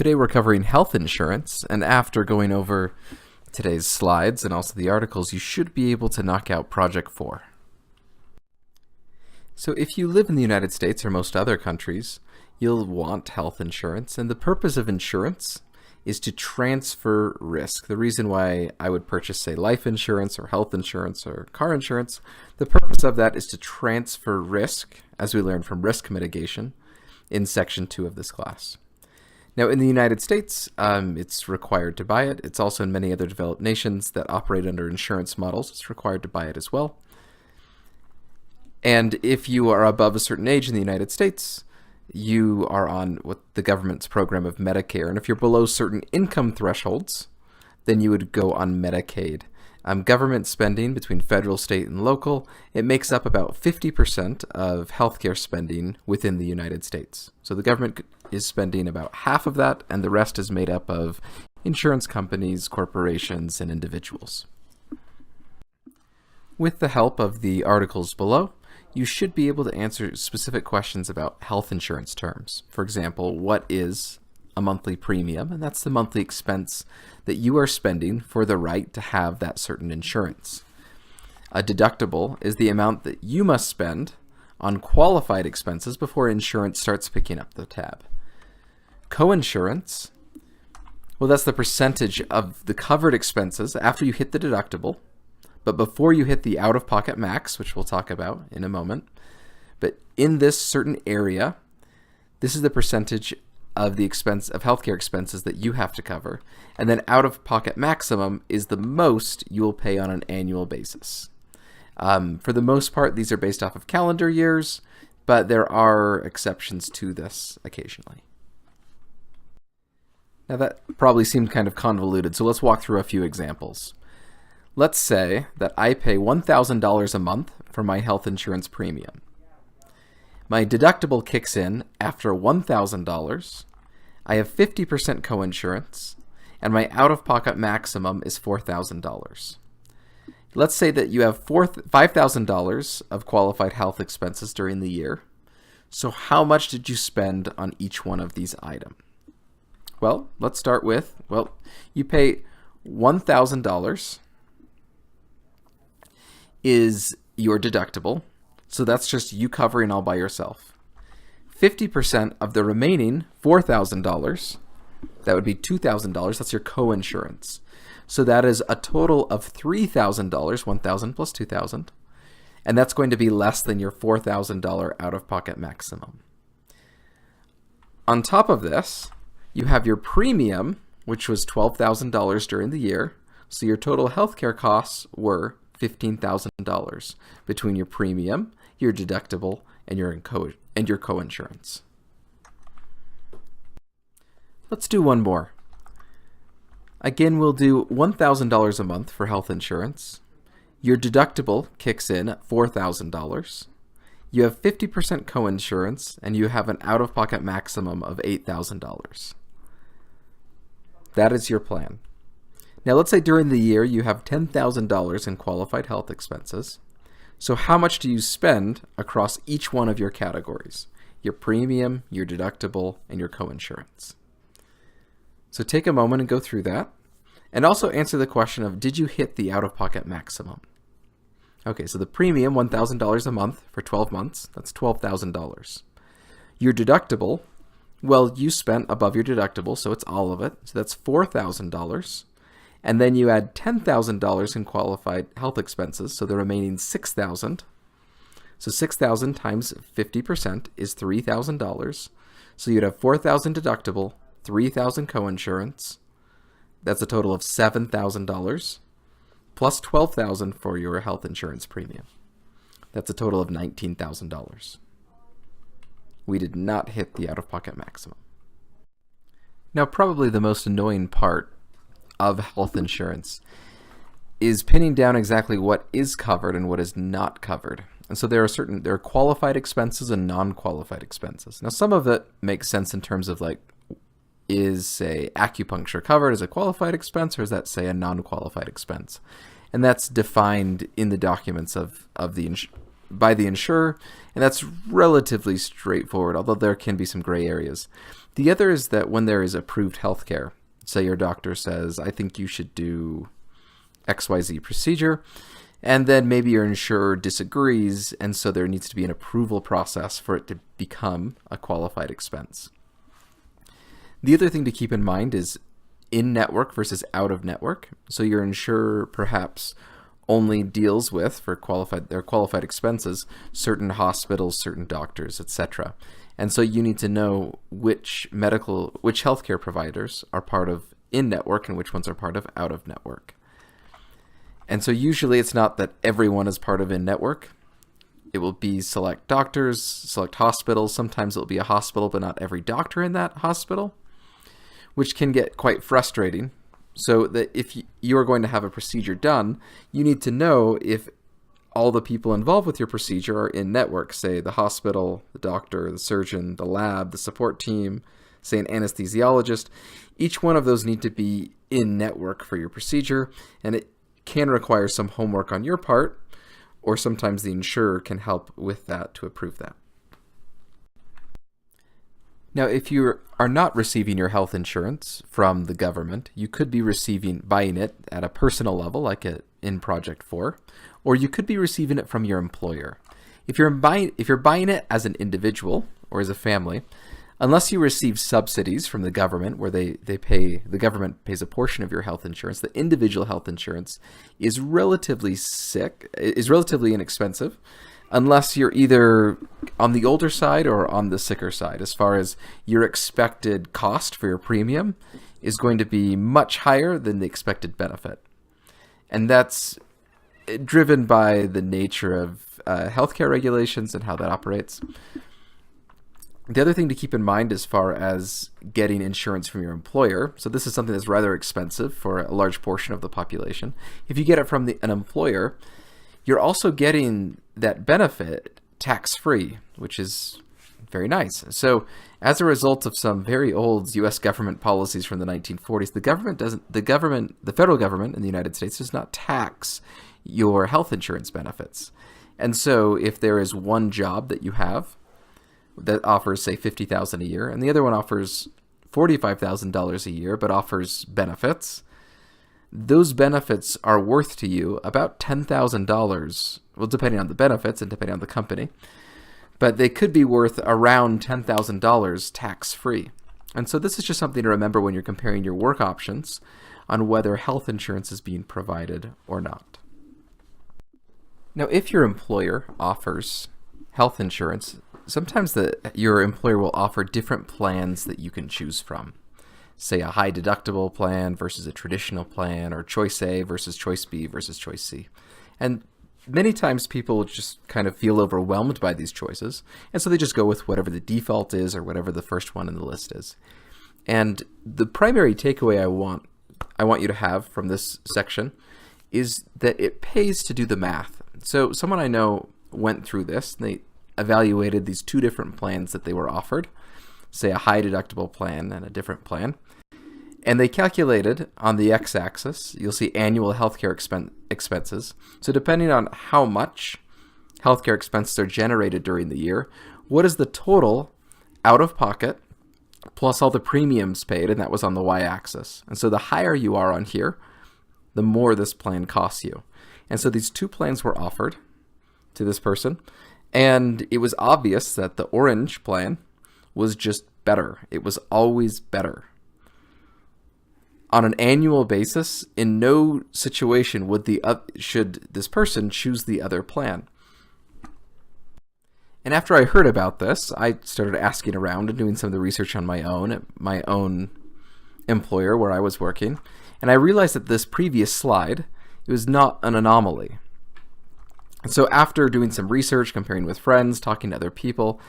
Today we're covering health insurance, and after going over today's slides and also the articles, you should be able to knock out Project 4. So if you live in the United States or most other countries, you'll want health insurance, and the purpose of insurance is to transfer risk. The reason why I would purchase, say, life insurance or health insurance or car insurance, the purpose of that is to transfer risk, as we learned from risk mitigation in Section 2 of this class. Now, in the United States, it's required to buy it. It's also in many other developed nations that operate under insurance models. It's required to buy it as well. And if you are above a certain age in the United States, you are on what the government's program of Medicare. And if you're below certain income thresholds, then you would go on Medicaid. Government spending between federal, state, and local, it makes up about 50% of healthcare spending within the United States. So the government is spending about half of that, and the rest is made up of insurance companies, corporations, and individuals. With the help of the articles below, you should be able to answer specific questions about health insurance terms. For example, what is a monthly premium? And that's the monthly expense that you are spending for the right to have that certain insurance. A deductible is the amount that you must spend on qualified expenses before insurance starts picking up the tab. Coinsurance, well, that's the percentage of the covered expenses after you hit the deductible, but before you hit the out-of-pocket max, which we'll talk about in a moment. But in this certain area, this is the percentage of the expense of healthcare expenses that you have to cover. And then out-of-pocket maximum is the most you will pay on an annual basis. For the most part, these are based off of calendar years, but there are exceptions to this occasionally. Now that probably seemed kind of convoluted, so let's walk through a few examples. Let's say that I pay $1,000 a month for my health insurance premium. My deductible kicks in after $1,000. I have 50% coinsurance, and my out-of-pocket maximum is $4,000. Let's say that you have $5,000 of qualified health expenses during the year. So how much did you spend on each one of these items? Well, let's start with, you pay $1,000 is your deductible. So that's just you covering all by yourself. 50% of the remaining $4,000, that would be $2,000, that's your coinsurance. So that is a total of $3,000, $1,000 plus $2,000, and that's going to be less than your $4,000 out-of-pocket maximum. On top of this, you have your premium, which was $12,000 during the year, so your total healthcare costs were $15,000 between your premium, your deductible, and your coinsurance. Let's do one more. Again, we'll do $1,000 a month for health insurance. Your deductible kicks in at $4,000. You have 50% coinsurance, and you have an out-of-pocket maximum of $8,000. That is your plan. Now let's say during the year you have $10,000 in qualified health expenses. So how much do you spend across each one of your categories? Your premium, your deductible, and your coinsurance. So take a moment and go through that. And also answer the question of, did you hit the out-of-pocket maximum? Okay, so the premium, $1,000 a month for 12 months, that's $12,000. Your deductible, well, you spent above your deductible, so it's all of it. So that's $4,000. And then you add $10,000 in qualified health expenses, so the remaining $6,000. So $6,000 times 50% is $3,000. So you'd have $4,000 deductible, $3,000 coinsurance. That's a total of $7,000, plus $12,000 for your health insurance premium. That's a total of $19,000. We did not hit the out-of-pocket maximum. Now, probably the most annoying part of health insurance is pinning down exactly what is covered and what is not covered. And so there are qualified expenses and non-qualified expenses. Now, some of it makes sense in terms of like, is, say, acupuncture covered as a qualified expense, or is that, say, a non-qualified expense? And that's defined in the documents by the insurer, and that's relatively straightforward, although there can be some gray areas. The other is that when there is approved healthcare, say your doctor says, I think you should do XYZ procedure, and then maybe your insurer disagrees, and so there needs to be an approval process for it to become a qualified expense. The other thing to keep in mind is in-network versus out-of-network. So your insurer perhaps only deals with, for their qualified expenses, certain hospitals, certain doctors, etc. And so you need to know which healthcare providers are part of in-network and which ones are part of out-of-network. And so usually it's not that everyone is part of in-network. It will be select doctors, select hospitals. Sometimes it'll be a hospital, but not every doctor in that hospital, which can get quite frustrating. So that if you are going to have a procedure done, you need to know if all the people involved with your procedure are in network, say the hospital, the doctor, the surgeon, the lab, the support team, say an anesthesiologist. Each one of those need to be in network for your procedure, and it can require some homework on your part, or sometimes the insurer can help with that to approve that. Now, if you are not receiving your health insurance from the government, you could be buying it at a personal level, like in Project 4, or you could be receiving it from your employer. If you're buying it as an individual or as a family, unless you receive subsidies from the government where the government pays a portion of your health insurance, the individual health insurance is relatively inexpensive, unless you're either on the older side or on the sicker side, as far as your expected cost for your premium is going to be much higher than the expected benefit. And that's driven by the nature of healthcare regulations and how that operates. The other thing to keep in mind as far as getting insurance from your employer, so this is something that's rather expensive for a large portion of the population. If you get it from an employer, you're also getting that benefit tax-free, which is very nice. So as a result of some very old U.S. government policies from the 1940s, the federal government in the United States does not tax your health insurance benefits. And so if there is one job that you have that offers, say, $50,000 a year, and the other one offers $45,000 a year but offers benefits, those benefits are worth to you about $10,000, well, depending on the benefits and depending on the company, but they could be worth around $10,000 tax-free. And so this is just something to remember when you're comparing your work options on whether health insurance is being provided or not. Now, if your employer offers health insurance, sometimes your employer will offer different plans that you can choose from. Say a high deductible plan versus a traditional plan, or choice A versus choice B versus choice C. And many times people just kind of feel overwhelmed by these choices, and so they just go with whatever the default is or whatever the first one in the list is. And the primary takeaway I want you to have from this section is that it pays to do the math. So someone I know went through this, and they evaluated these two different plans that they were offered, say a high deductible plan and a different plan. And they calculated on the x-axis, you'll see annual healthcare expenses. So depending on how much healthcare expenses are generated during the year, what is the total out of pocket plus all the premiums paid, and that was on the y-axis. And so the higher you are on here, the more this plan costs you. And so these two plans were offered to this person, and it was obvious that the orange plan was just better. It was always better. On an annual basis, in no situation should this person choose the other plan. And after I heard about this, I started asking around and doing some of the research on my own at my own employer where I was working, and I realized that this previous slide, it was not an anomaly. So after doing some research, comparing with friends, talking to other people,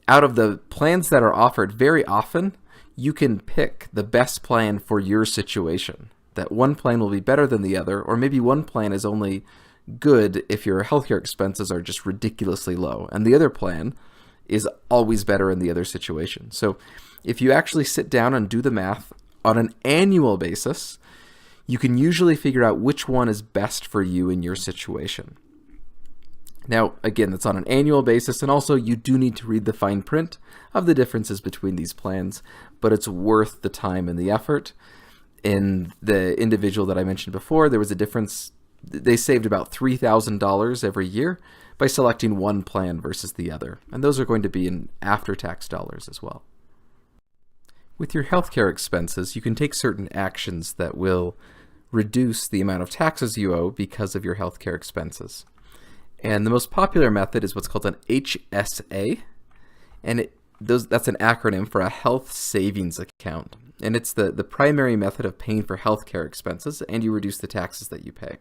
out of the plans that are offered, very often you can pick the best plan for your situation. That one plan will be better than the other, or maybe one plan is only good if your healthcare expenses are just ridiculously low, and the other plan is always better in the other situation. So if you actually sit down and do the math on an annual basis, you can usually figure out which one is best for you in your situation. Now, again, that's on an annual basis, and also you do need to read the fine print of the differences between these plans, but it's worth the time and the effort. In the individual that I mentioned before, there was a difference. They saved about $3,000 every year by selecting one plan versus the other, and those are going to be in after-tax dollars as well. With your healthcare expenses, you can take certain actions that will reduce the amount of taxes you owe because of your healthcare expenses. And the most popular method is what's called an HSA, and that's an acronym for a health savings account. And it's the primary method of paying for healthcare expenses, and you reduce the taxes that you pay.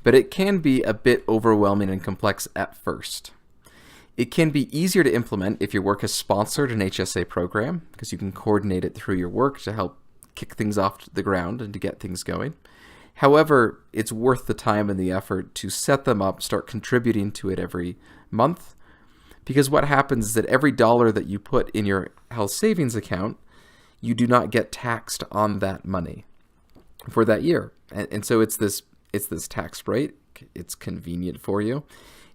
But it can be a bit overwhelming and complex at first. It can be easier to implement if your work has sponsored an HSA program, because you can coordinate it through your work to help kick things off the ground and to get things going. However, it's worth the time and the effort to set them up, start contributing to it every month, because what happens is that every dollar that you put in your health savings account, you do not get taxed on that money for that year. And so it's this tax break. It's convenient for you.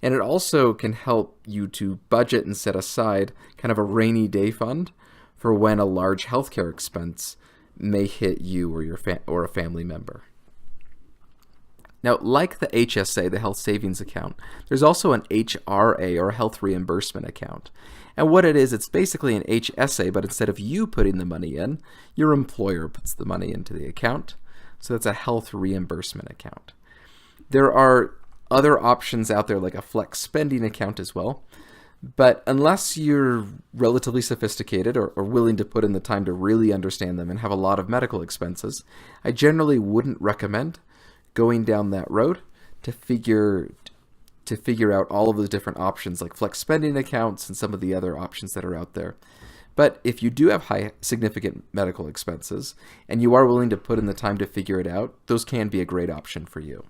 And it also can help you to budget and set aside kind of a rainy day fund for when a large healthcare expense may hit you or a family member. Now, like the HSA, the health savings account, there's also an HRA, or a health reimbursement account. And what it is, it's basically an HSA, but instead of you putting the money in, your employer puts the money into the account. So that's a health reimbursement account. There are other options out there like a flex spending account as well. But unless you're relatively sophisticated or willing to put in the time to really understand them and have a lot of medical expenses, I generally wouldn't recommend going down that road to figure out all of those different options like flex spending accounts and some of the other options that are out there. But if you do have significant medical expenses and you are willing to put in the time to figure it out, those can be a great option for you.